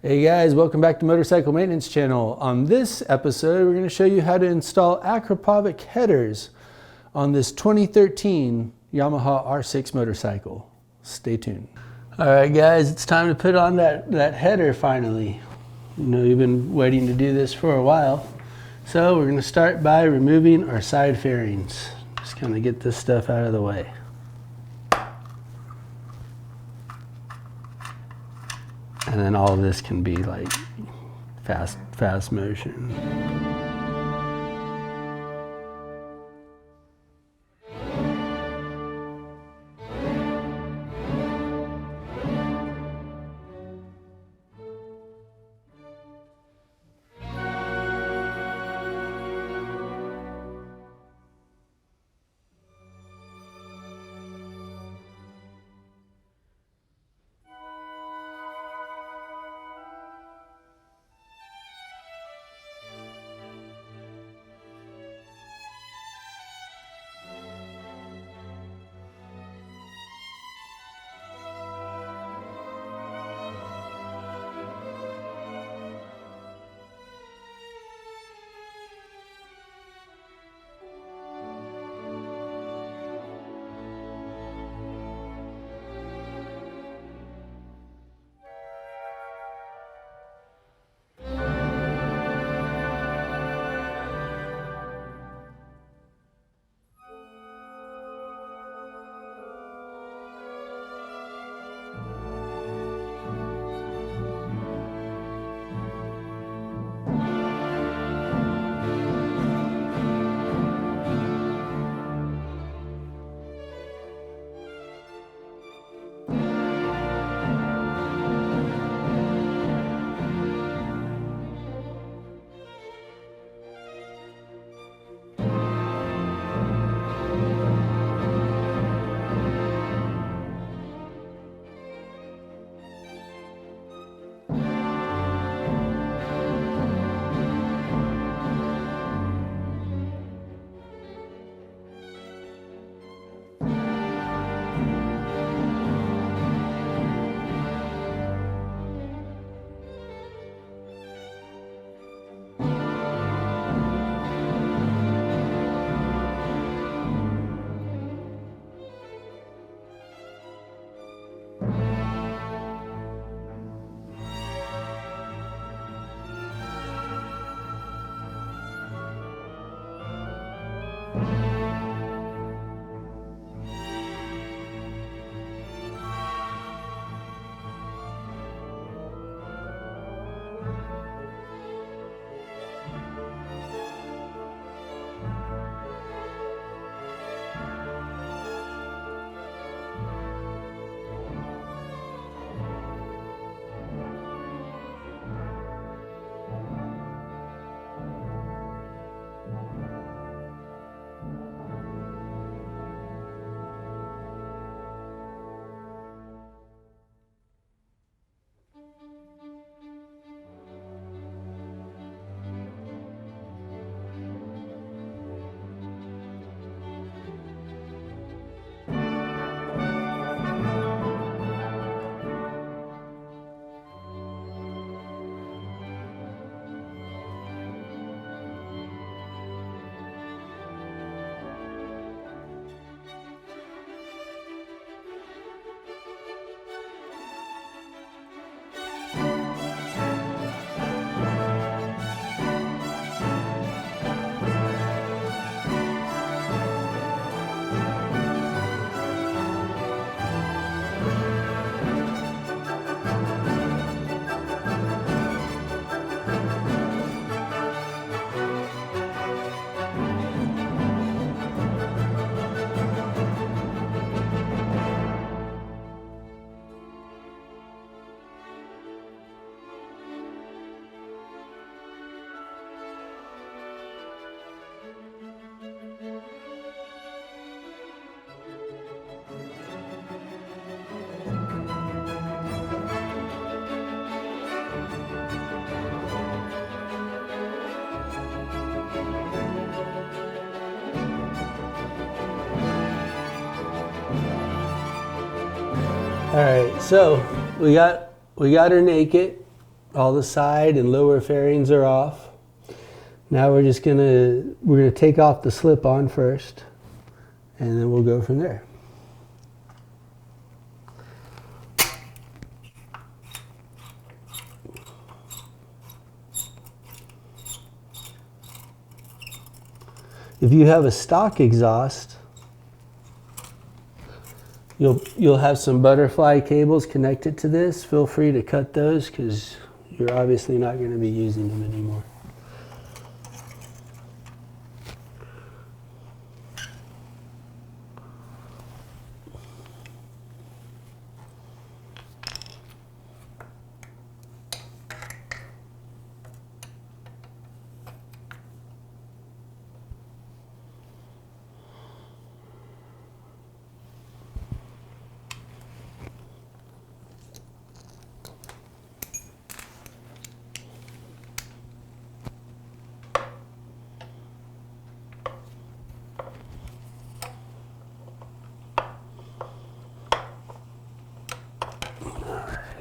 Hey guys, welcome back to Motorcycle Maintenance Channel. On this episode, we're going to show you how to install Acropovic headers on this 2013 Yamaha R6 motorcycle. Stay tuned. All right guys, it's time to put on that header finally. You know, you've been waiting to do this for a while. So we're going to start by removing our side fairings. Just kind of get this stuff out of the way. And then all of this can be like fast motion. All right, so we got her naked. All the side and lower fairings are off. Now we're gonna take off the slip-on first, and then we'll go from there. If you have a stock exhaust, you'll have some butterfly cables connected to this. Feel free to cut those because you're obviously not going to be using them anymore.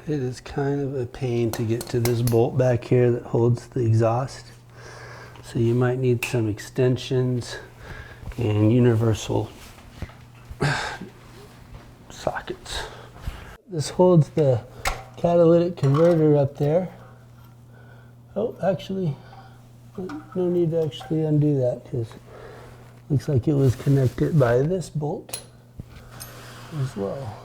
It is kind of a pain to get to this bolt back here that holds the exhaust. So you might need some extensions and universal sockets. This holds the catalytic converter up there. Oh, actually, no need to actually undo that because it looks like it was connected by this bolt as well.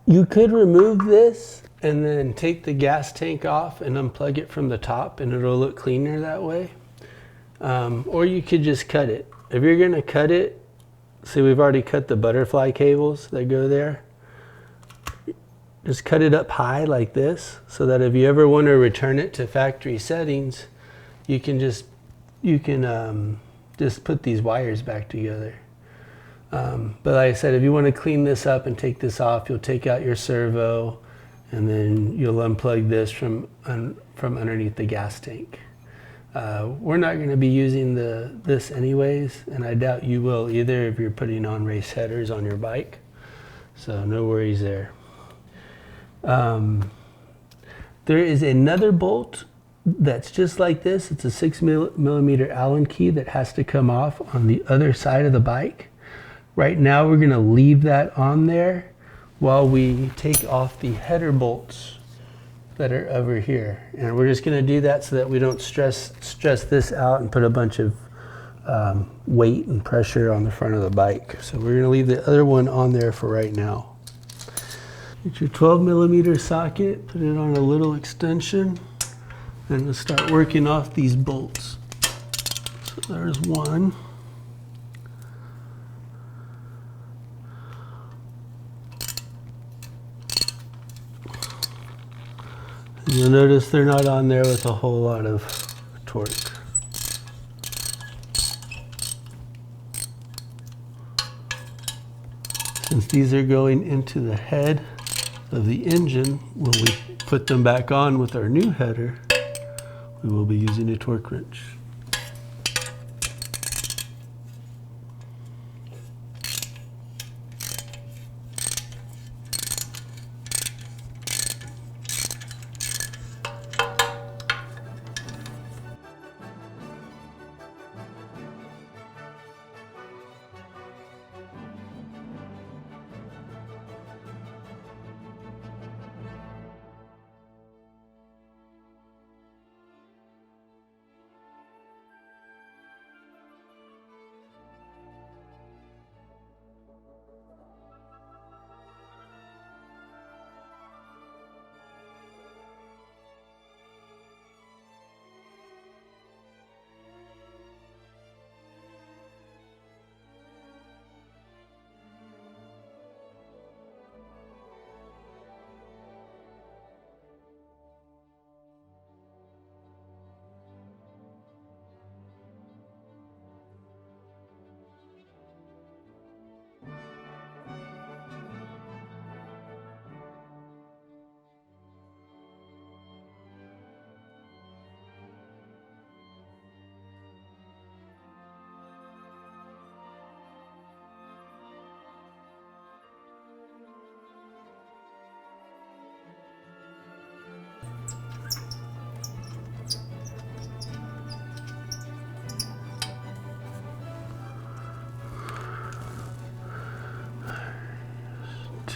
You could remove this and then take the gas tank off and unplug it from the top, and it'll look cleaner that way. Or you could just cut it. If you're gonna cut it, see, we've already cut the butterfly cables that go there. Just cut it up high like this, so that if you ever want to return it to factory settings, you can just put these wires back together. But like I said, if you want to clean this up and take this off, you'll take out your servo, and then you'll unplug this from underneath the gas tank. We're not going to be using this anyways, and I doubt you will either if you're putting on race headers on your bike. So no worries there. There is another bolt that's just like this. It's a 6mm Allen key that has to come off on the other side of the bike. Right now we're going to leave that on there while we take off the header bolts that are over here. And we're just going to do that so that we don't stress this out and put a bunch of weight and pressure on the front of the bike. So we're going to leave the other one on there for right now. Get your 12mm socket, put it on a little extension, and we'll start working off these bolts. So there's one. You'll notice they're not on there with a whole lot of torque. Since these are going into the head of the engine, when we put them back on with our new header, we will be using a torque wrench.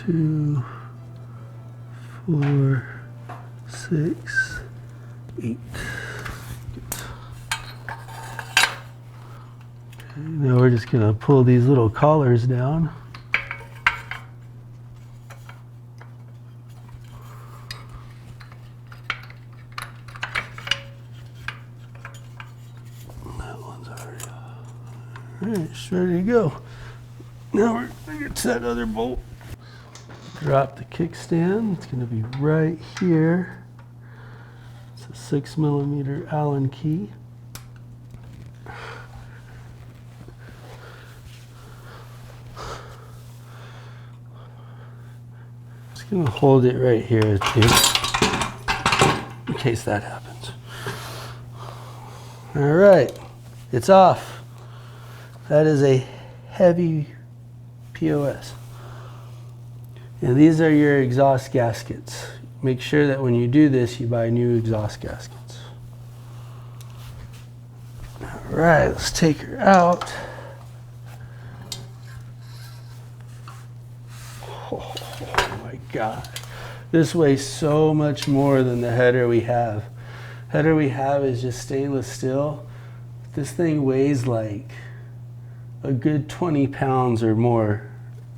2, 4, 6, 8. Okay, now we're just going to pull these little collars down. That one's already off. All right, it's ready to go. Now we're going to get to that other bolt. Drop the kickstand. It's going to be right here. It's a 6mm Allen key. Just going to hold it right here too, in case that happens. All right, it's off. That is a heavy POS. And these are your exhaust gaskets. Make sure that when you do this, you buy new exhaust gaskets. All right, let's take her out. Oh my God. This weighs so much more than the header we have. Header we have is just stainless steel. This thing weighs like a good 20 pounds or more.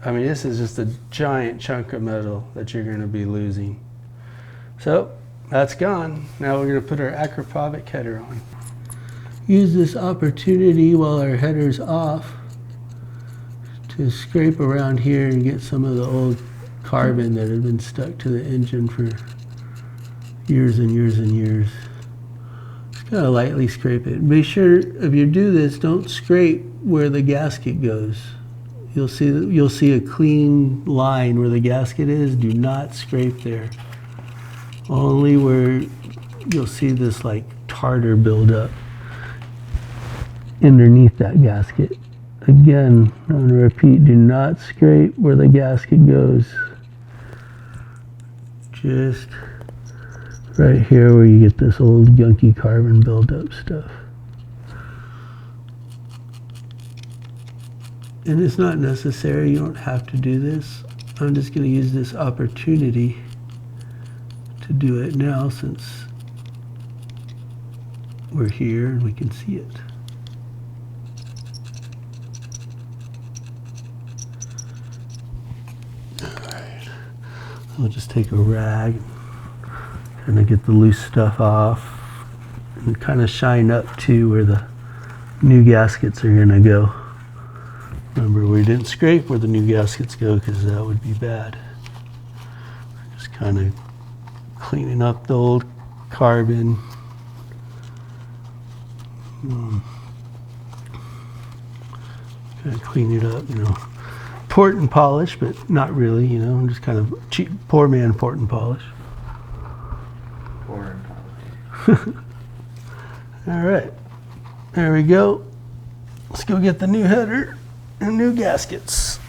I mean, this is just a giant chunk of metal that you're going to be losing. So that's gone. Now we're going to put our Akrapovic header on. Use this opportunity while our header's off to scrape around here and get some of the old carbon that had been stuck to the engine for years and years and years. Just gotta lightly scrape it. Make sure if you do this, don't scrape where the gasket goes. You'll see a clean line where the gasket is. Do not scrape there. Only where you'll see this like tartar buildup underneath that gasket. Again, I'm going to repeat, do not scrape where the gasket goes. Just right here where you get this old gunky carbon buildup stuff. And it's not necessary, you don't have to do this. I'm just going to use this opportunity to do it now since we're here and we can see it. Alright, I'll just take a rag and kind of get the loose stuff off and kind of shine up to where the new gaskets are going to go. Remember, we didn't scrape where the new gaskets go because that would be bad. Just kind of cleaning up the old carbon. Kind of clean it up, you know. Port and polish, but not really, you know. Just kind of cheap, poor man port and polish. Poor and polish. All right, there we go. Let's go get the new header and new gaskets.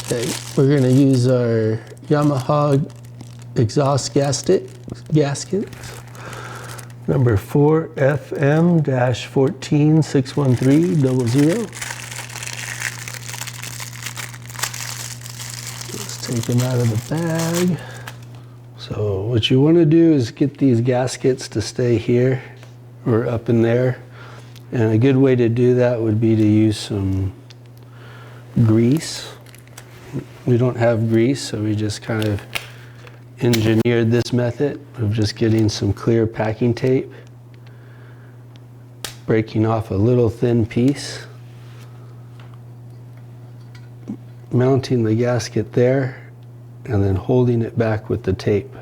Okay, we're gonna use our Yamaha exhaust gasket number 4FM-1461300. Let's take them out of the bag. So what you want to do is get these gaskets to stay here or up in there. And a good way to do that would be to use some grease. We don't have grease, so we just kind of engineered this method of just getting some clear packing tape, breaking off a little thin piece, mounting the gasket there, and then holding it back with the tape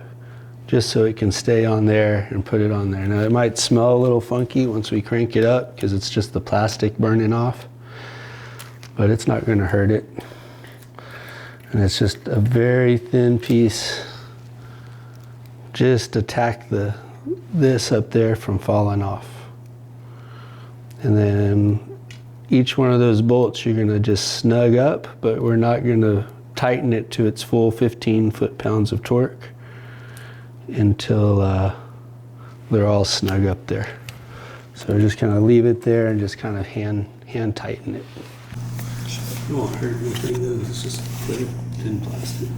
just so it can stay on there and put it on there. Now it might smell a little funky once we crank it up because it's just the plastic burning off, but it's not going to hurt it. And it's just a very thin piece just to tack this up there from falling off. And then each one of those bolts you're going to just snug up, but we're not going to tighten it to its full 15 foot-pounds of torque until they're all snug up there. So we're just kind of leave it there and just kind of hand tighten it. It won't hurt anything though, it's just clip. Thin plastic.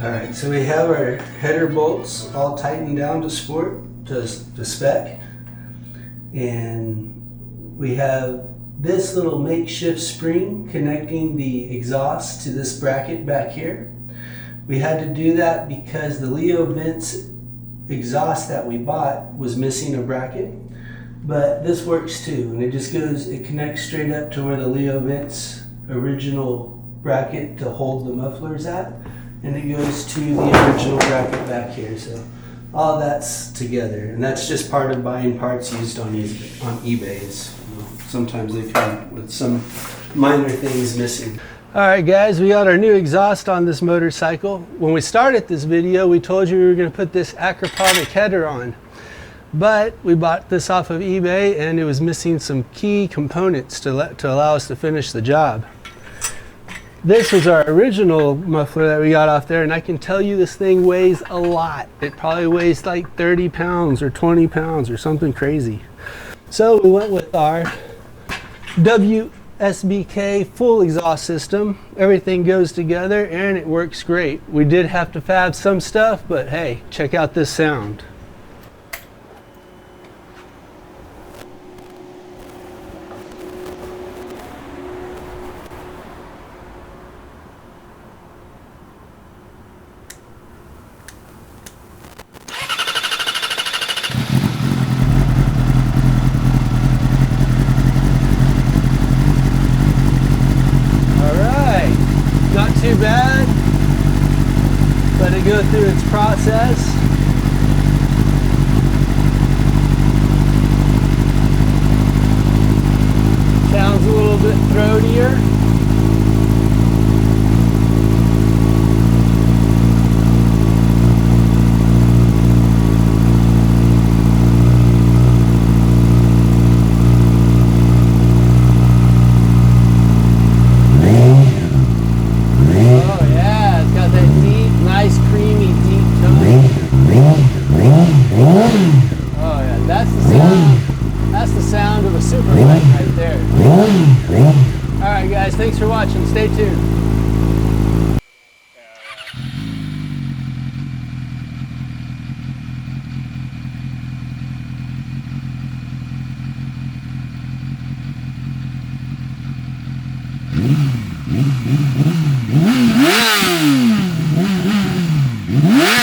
All right, so we have our header bolts all tightened down to spec, and we have this little makeshift spring connecting the exhaust to this bracket back here. We had to do that because the Leo Vince exhaust that we bought was missing a bracket, but this works too, and it connects straight up to where the Leo Vince original bracket to hold the mufflers at, and it goes to the original bracket back here. So all that's together, and that's just part of buying parts used on eBay. Sometimes they come with some minor things missing. All right, guys, we got our new exhaust on this motorcycle. When we started this video, we told you we were going to put this Akrapovic header on, but we bought this off of eBay, and it was missing some key components to allow us to finish the job. This was our original muffler that we got off there, and I can tell you this thing weighs a lot. It probably weighs like 30 pounds or 20 pounds or something crazy. So we went with our SBK full exhaust system. Everything goes together and it works great. We did have to fab some stuff, but hey, check out this sound. Too bad, let it go through its process. Sounds a little bit throatier. Oh yeah, that's the sound of a super light right there. Alright guys, thanks for watching. Stay tuned. Mm-hmm.